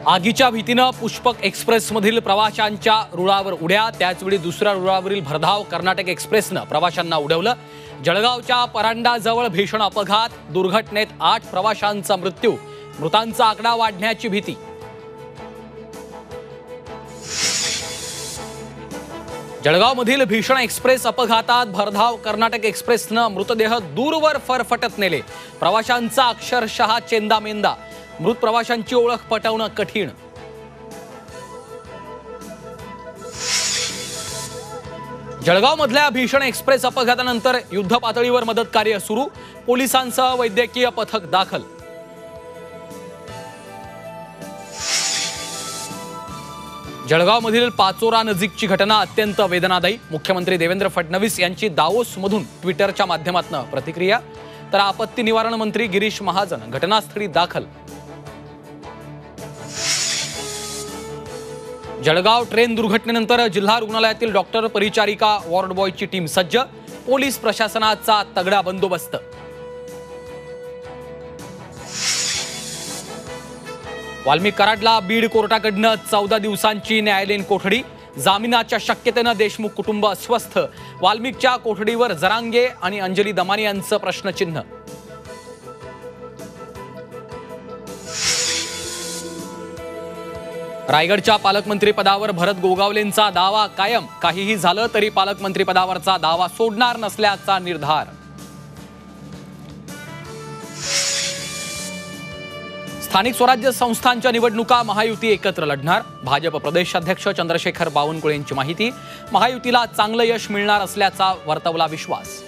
आगीच्या भीतीनं पुष्पक एक्सप्रेसमधील प्रवाशांच्या रुळावर उड्या, त्याचवेळी दुसऱ्या रुळावरील भरधाव कर्नाटक एक्सप्रेसनं प्रवाशांना उडवलं। जळगावच्या परांडाजवळ भीषण अपघात, दुर्घटनेत 8 प्रवाशांचा मृत्यू, मृतांचा आकडा वाढण्याची भीती। जळगावमधील भीषण एक्सप्रेस अपघातात भरधाव कर्नाटक एक्सप्रेसनं मृतदेह दूरवर फरफटत नेले। प्रवाशांचा अक्षरशः चेंदामेंदा, मृत प्रवाशांची ओळख पटवणं कठीण। जळगावमधल्या भीषण एक्सप्रेस अपघातानंतर युद्धपातळीवर मदत कार्य सुरू, पोलिसांसह वैद्यकीय पथक दाखल। जळगावमधील पाचोरा नजीकची घटना अत्यंत वेदनादायी। मुख्यमंत्री देवेंद्र फडणवीस यांची दावोसमधून ट्विटरच्या माध्यमातून प्रतिक्रिया, तर आपत्ती निवारण मंत्री गिरीश महाजन घटनास्थळी दाखल। जळगाव ट्रेन दुर्घटनेनंतर जिल्हा रुग्णालयातील डॉक्टर, परिचारिका, वॉर्ड बॉयची टीम सज्ज, पोलीस प्रशासनाचा तगडा बंदोबस्त। वाल्मिक कराडला बीड कोर्टाकडनं 14 दिवसांची न्यायालयीन कोठडी, जामिनाच्या शक्यतेनं देशमुख कुटुंब अस्वस्थ। वाल्मिकच्या कोठडीवर जरांगे आणि अंजली दमानी यांचं प्रश्नचिन्ह। रायगडच्या पालकमंत्रीपदावर भरत गोगावलेंचा दावा कायम, काहीही झालं तरी पालकमंत्रीपदावरचा दावा सोडणार नसल्याचा निर्धार। स्थानिक स्वराज्य संस्थांच्या निवडणुका महायुती एकत्र लढणार, भाजप प्रदेशाध्यक्ष चंद्रशेखर बावनकुळेंची माहिती। महायुतीला चांगलं यश मिळणार असल्याचा वर्तवला विश्वास।